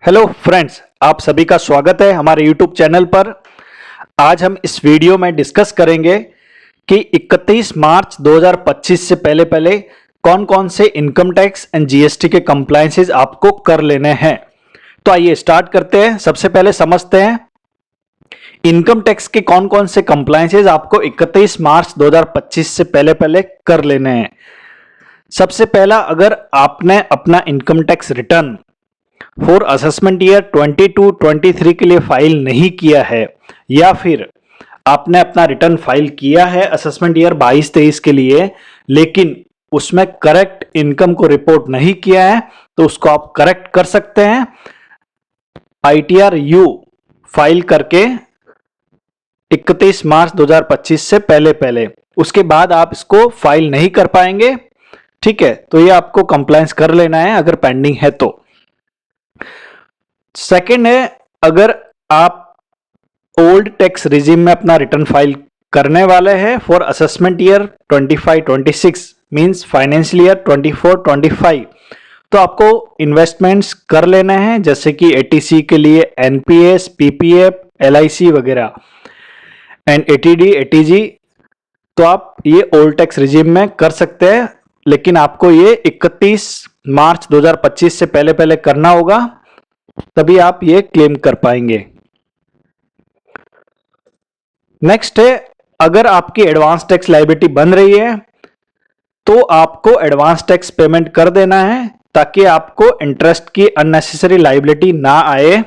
Hello friends, आप सभी का स्वागत है हमारे यूट्यूब चैनल पर। आज हम इस वीडियो में डिस्कस करेंगे कि 31 मार्च 2025 से पहले पहले कौन कौन से इनकम टैक्स एंड जीएसटी के कंप्लायंसेस आपको कर लेने हैं। तो आइए स्टार्ट करते हैं। सबसे पहले समझते हैं इनकम टैक्स के कौन कौन से कंप्लायंसेस आपको 31 मार्च 2025 से पहले पहले कर लेने हैं। सबसे पहला, अगर आपने अपना income tax return for assessment year 22-23 के लिए फाइल नहीं किया है या फिर आपने अपना रिटर्न फाइल किया है असेसमेंट ईयर 22-23 के लिए लेकिन उसमें करेक्ट इनकम को रिपोर्ट नहीं किया है, तो उसको आप करेक्ट कर सकते हैं ITR U फाइल करके 31 मार्च 2025 से पहले पहले। उसके बाद आप इसको फाइल नहीं कर पाएंगे, ठीक है। तो ये आपको कंप्लायंस कर लेना है अगर पेंडिंग है तो। सेकेंड है, अगर आप ओल्ड टैक्स रिजीम में अपना रिटर्न फाइल करने वाले हैं for assessment year 25-26 means financial year 24-25, तो आपको इन्वेस्टमेंट्स कर लेना है जैसे कि ATC के लिए NPS, PPF, LIC वगैरह एंड ATD, ATG। तो आप ये ओल्ड टैक्स रिजीम में कर सकते हैं, लेकिन आपको ये 31 मार्च 2025 से पहले पहले करना होगा, तभी आप ये क्लेम कर पाएंगे। नेक्स्ट है, अगर आपकी एडवांस टैक्स लायबिलिटी बन रही है तो आपको एडवांस टैक्स पेमेंट कर देना है ताकि आपको इंटरेस्ट की अननेसेसरी लायबिलिटी ना आए।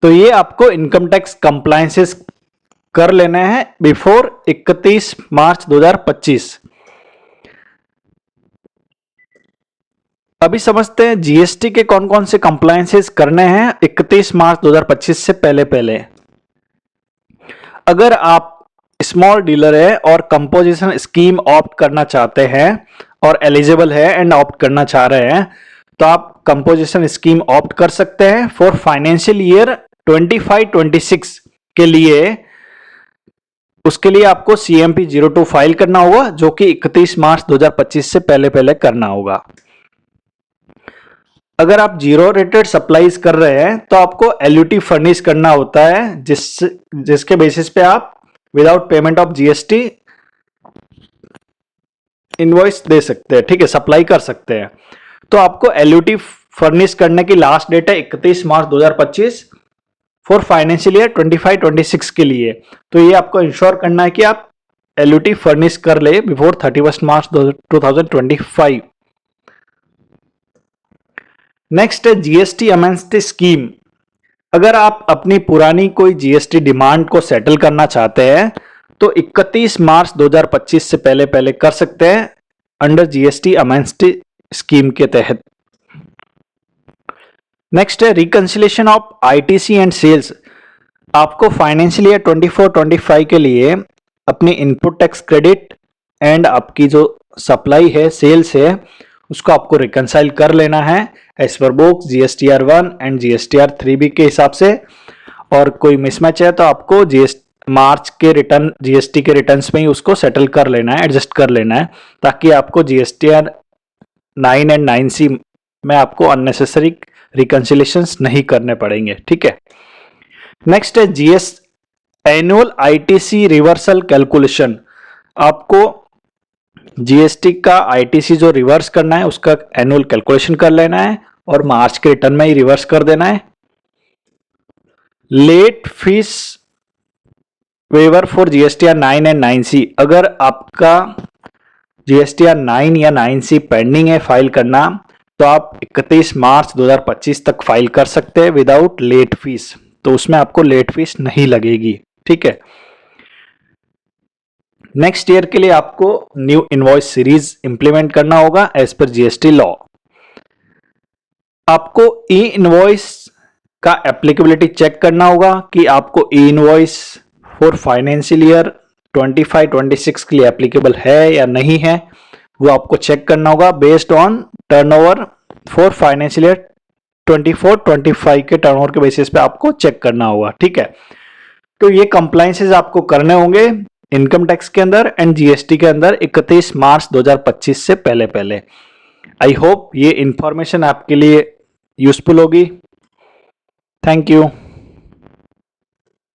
तो ये आपको इनकम टैक्स कंप्लायंसेस कर लेने हैं बिफोर 31 मार्च 2025। अभी समझते हैं जीएसटी के कौन कौन से कंप्लायंसेस करने हैं 31 मार्च 2025 से पहले पहले। अगर आप स्मॉल डीलर है और कंपोजिशन स्कीम ऑप्ट करना चाहते हैं और एलिजिबल है एंड ऑप्ट करना चाह रहे हैं, तो आप कंपोजिशन स्कीम ऑप्ट कर सकते हैं फॉर फाइनेंशियल ईयर 25-26 के लिए। उसके लिए आपको CMP 02 फाइल करना होगा जो कि 31 मार्च 2025 से पहले पहले करना होगा। अगर आप जीरो रेटेड सप्लाईज कर रहे हैं तो आपको LUT फर्निश करना होता है जिसके बेसिस पे आप without payment of GST invoice दे सकते हैं, ठीक है, सप्लाई कर सकते हैं। तो आपको LUT फर्निश करने की लास्ट डेट है 31 मार्च 2025 फॉर फाइनेंशियल ईयर 25-26 के लिए। तो ये आपको इंश्योर करना है कि आप LUT फर्निश कर ले बिफोर 31 मार्च 2025। नेक्स्ट है GST अमेंस्टी स्कीम। अगर आप अपनी पुरानी कोई GST डिमांड को सेटल करना चाहते हैं तो 31 मार्च 2025 से पहले पहले कर सकते हैं अंडर GST अमेंस्टी स्कीम के तहत। नेक्स्ट है reconciliation of ITC and sales. आपको फाइनेंशियल ईयर 24-25 के लिए अपनी इनपुट टैक्स क्रेडिट एंड आपकी जो सप्लाई है, सेल्स है, उसको आपको रिकंसाइल कर लेना है as per books GSTR 1 and GSTR 3B के हिसाब से। और कोई मिसमैच है तो आपको मार्च के रिटर्न GST के रिटर्न्स में ही उसको सेटल कर लेना है, एडजस्ट कर लेना है, ताकि आपको GSTR 9 एंड 9C में आपको अननेसेसरी रिकंसिलेशंस नहीं करने पड़ेंगे, ठीक है। नेक्स्ट है एनुअल ITC रिवर्सल कैलकुलेशन। आपको GST का ITC जो रिवर्स करना है उसका एनुअल कैलकुलेशन कर लेना है और मार्च के रिटर्न में ही रिवर्स कर देना है। Late fee waiver for GSTR 9 and 9C। अगर आपका GSTR 9 या 9C पेंडिंग है फाइल करना, तो आप 31 मार्च 2025 तक फाइल कर सकते हैं विदाउट लेट फीस, तो उसमें आपको लेट फीस नहीं लगेगी, ठीक है। नेक्स्ट ईयर के लिए आपको न्यू इनवॉइस सीरीज इंप्लीमेंट करना होगा एज पर GST लॉ। आपको ई इनवॉइस का एप्लीकेबिलिटी चेक करना होगा कि आपको ई इनवॉइस फॉर फाइनेंशियल ईयर 25-26 के लिए एप्लीकेबल है या नहीं है, वो आपको चेक करना होगा based on turnover for financial year 24-25 के टर्नओवर के बेसिस पे आपको चेक करना होगा, ठीक है। तो ये कंप्लायंसेस आपको करने होंगे इनकम टैक्स के अंदर एंड GST के अंदर 31 मार्च 2025 से पहले पहले। आई होप ये इंफॉर्मेशन आपके लिए यूजफुल होगी। Thank you.